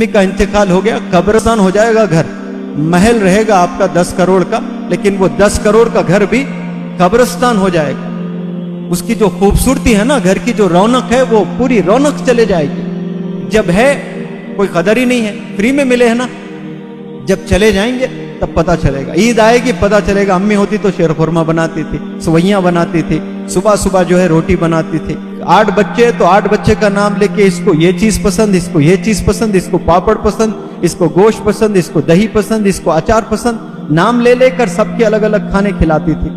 امی کا انتقال ہو گیا، قبرستان ہو جائے گا گھر، محل رہے گا آپ کا 10 کروڑ کا، لیکن وہ 10 کروڑ کا گھر بھی قبرستان ہو جائے گا۔ اس کی جو خوبصورتی ہے نا، گھر کی جو رونق ہے، وہ پوری رونق چلے جائے گی۔ جب ہے کوئی قدر ہی نہیں ہے، فری میں ملے ہے نا، جب چلے جائیں گے تب پتہ چلے گا۔ عید آئے گی پتہ چلے گا۔ امی ہوتی تو شیر خورما بناتی تھی، سوئیاں بناتی تھی، صبح صبح جو ہے روٹی بناتی تھی۔ 8 بچے تو 8 بچے کا نام لے کے، اس کو یہ چیز پسند، اس کو یہ چیز پسند، اس کو پاپڑ پسند، اس کو گوشت پسند، اس کو دہی پسند، اس کو اچار پسند، نام لے لے کر سب کے الگ الگ کھانے کھلاتی تھی۔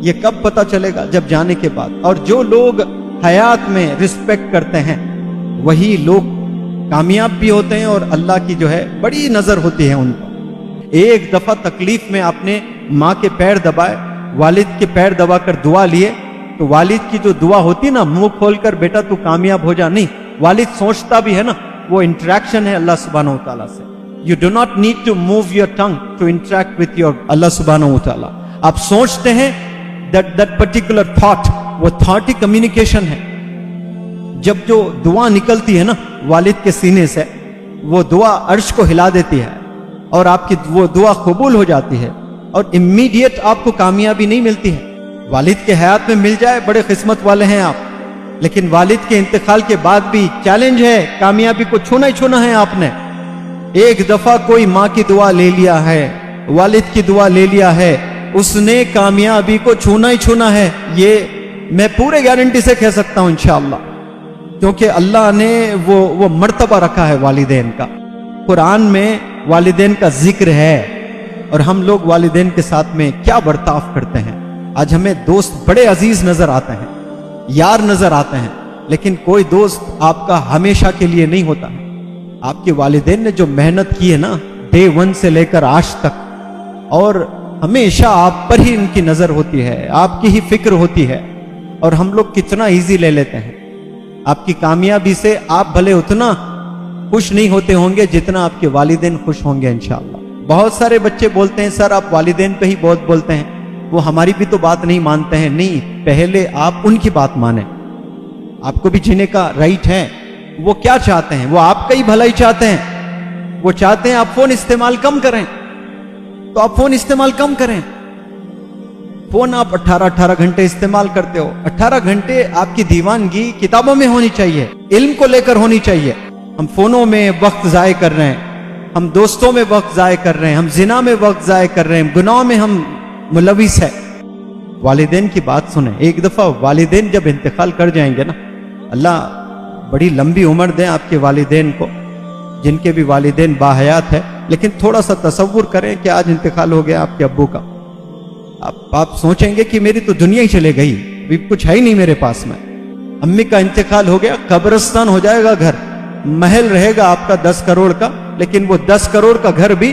یہ کب پتہ چلے گا؟ جب جانے کے بعد۔ اور جو لوگ حیات میں رسپیکٹ کرتے ہیں وہی لوگ کامیاب بھی ہوتے ہیں، اور اللہ کی جو ہے بڑی نظر ہوتی ہے ان کو۔ ایک دفعہ تکلیف میں آپ نے ماں کے پیر دبائے، والد کے پیر دبا کر دعا لیے، تو والد کی جو دعا ہوتی نا، منہ کھول کر بیٹا تو کامیاب ہو جا، نہیں، والد سوچتا بھی ہے نا، وہ انٹریکشن ہے اللہ سبحانہ و تعالیٰ سے۔ You do not need to move your tongue to interact with your اللہ سبحانہ و تعالیٰ۔ آپ سوچتے ہیں that particular thought، وہ thought ہی communication ہے۔ جب جو دعا نکلتی ہے نا والد کے سینے سے، وہ دعا عرش کو ہلا دیتی ہے، اور آپ کی وہ دعا قبول ہو جاتی ہے، اور امیڈیٹ آپ کو کامیابی نہیں ملتی ہے۔ والد کے حیات میں مل جائے بڑے قسمت والے ہیں آپ، لیکن والد کے انتقال کے بعد بھی چیلنج ہے، کامیابی کو چھونا ہی چھونا ہے آپ نے۔ ایک دفعہ کوئی ماں کی دعا لے لیا ہے، والد کی دعا لے لیا ہے، اس نے کامیابی کو چھونا ہی چھونا ہے، یہ میں پورے گارنٹی سے کہہ سکتا ہوں انشاءاللہ، کیونکہ اللہ نے وہ مرتبہ رکھا ہے والدین کا۔ قرآن میں والدین کا ذکر ہے، اور ہم لوگ والدین کے ساتھ میں کیا برتاؤ کرتے ہیں۔ آج ہمیں دوست بڑے عزیز نظر آتے ہیں، یار نظر آتے ہیں، لیکن کوئی دوست آپ کا ہمیشہ کے لیے نہیں ہوتا ہے۔ آپ کے والدین نے جو محنت کی ہے نا ڈے 1 سے لے کر آج تک، اور ہمیشہ آپ پر ہی ان کی نظر ہوتی ہے، آپ کی ہی فکر ہوتی ہے، اور ہم لوگ کتنا ایزی لے لیتے ہیں۔ آپ کی کامیابی سے آپ بھلے اتنا خوش نہیں ہوتے ہوں گے جتنا آپ کے والدین خوش ہوں گے انشاءاللہ۔ بہت سارے بچے بولتے ہیں سر آپ والدین پہ ہی بہت بولتے ہیں، وہ ہماری بھی تو بات نہیں مانتے ہیں۔ نہیں، پہلے آپ ان کی بات مانیں، آپ کو بھی جینے کا رائٹ ہے۔ وہ کیا چاہتے ہیں؟ وہ آپ کا ہی بھلائی چاہتے ہیں۔ وہ چاہتے ہیں آپ فون استعمال کم کریں، تو آپ فون استعمال کم کریں۔ فون آپ 18 گھنٹے استعمال کرتے ہو، 18 گھنٹے آپ کی دیوانگی کتابوں میں ہونی چاہیے، علم کو لے کر ہونی چاہیے۔ ہم فونوں میں وقت ضائع کر رہے ہیں، ہم دوستوں میں وقت ضائع کر رہے ہیں، ہم زنا میں وقت ضائع کر رہے ہیں، گناہوں میں ہم ملوث ہیں۔ والدین کی بات سنیں۔ ایک دفعہ والدین جب انتقال کر جائیں گے نا، اللہ بڑی لمبی عمر دیں آپ کے والدین کو، جن کے بھی والدین باحیات ہے، لیکن تھوڑا سا تصور کریں کہ آج انتقال ہو گیا آپ کے ابو کا، آپ سوچیں گے کہ میری تو دنیا ہی چلے گئی، ابھی کچھ ہے ہی نہیں میرے پاس میں۔ امی کا انتقال ہو گیا، قبرستان ہو جائے گا گھر، محل رہے گا آپ کا 10 کروڑ کا، لیکن وہ 10 کروڑ کا گھر بھی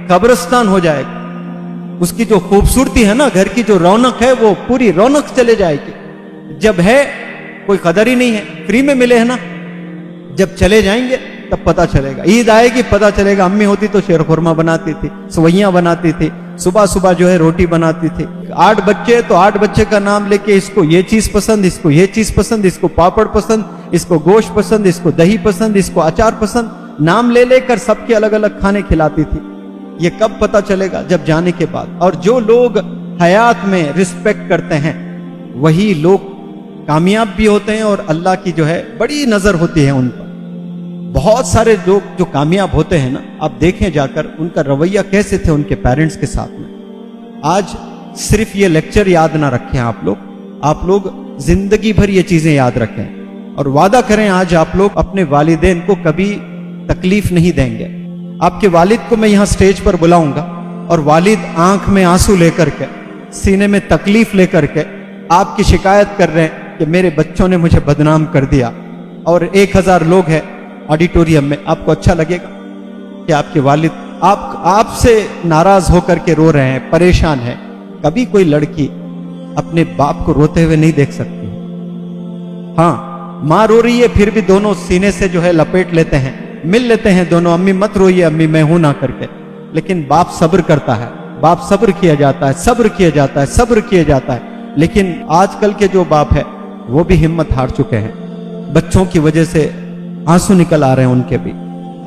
قبرستان ہو جائے گا۔ اس کی جو خوبصورتی ہے نا، گھر کی جو رونق ہے، وہ پوری رونق چلے جائے گی۔ جب ہے کوئی قدر ہی نہیں ہے، فری میں ملے ہے نا، جب چلے جائیں گے تب پتہ چلے گا۔ عید آئے گی پتہ چلے گا۔ امی ہوتی تو شیر خورما بناتی تھی، سوئیاں بناتی تھی، صبح صبح جو ہے روٹی بناتی تھی۔ 8 بچے تو 8 بچے کا نام لے کے، اس کو یہ چیز پسند، اس کو یہ چیز پسند، اس کو پاپڑ پسند، اس کو گوشت پسند، اس کو دہی پسند، اس کو اچار پسند، نام لے لے کر سب کے الگ الگ کھانے کھلاتی تھی۔ یہ کب پتہ چلے گا؟ جب جانے کے بعد۔ اور جو لوگ حیات میں رسپیکٹ کرتے ہیں وہی لوگ کامیاب بھی ہوتے ہیں، اور اللہ کی جو ہے بڑی نظر ہوتی ہے ان پر۔ بہت سارے لوگ جو کامیاب ہوتے ہیں نا، آپ دیکھیں جا کر ان کا رویہ کیسے تھے ان کے پیرنٹس کے ساتھ میں۔ آج صرف یہ لیکچر یاد نہ رکھیں آپ لوگ زندگی بھر یہ چیزیں یاد رکھیں، اور وعدہ کریں آج آپ لوگ اپنے والدین کو کبھی تکلیف نہیں دیں گے۔ آپ کے والد کو میں یہاں سٹیج پر بلاؤں گا، اور والد آنکھ میں آنسو لے کر کے، سینے میں تکلیف لے کر کے آپ کی شکایت کر رہے ہیں کہ میرے بچوں نے مجھے بدنام کر دیا، اور 1000 لوگ ہیں آڈیٹوریم میں۔ آپ کو اچھا لگے گا کہ آپ کے والد آپ سے ناراض ہو کر کے رو رہے ہیں، پریشان ہیں؟ کبھی کوئی لڑکی اپنے باپ کو روتے ہوئے نہیں دیکھ سکتی۔ ہاں، ماں رو رہی ہے پھر بھی دونوں سینے سے جو ہے لپیٹ لیتے ہیں، مل لیتے ہیں دونوں، امی مت روئیے، امی میں ہوں نہ کر کے۔ لیکن باپ صبر کرتا ہے، باپ صبر کیا جاتا ہے، صبر کیا جاتا ہے، صبر کیا جاتا ہے۔ لیکن آج کل کے جو باپ ہے وہ بھی ہمت ہار چکے ہیں، بچوں کی وجہ سے آنسو نکل آ رہے ہیں ان کے بھی۔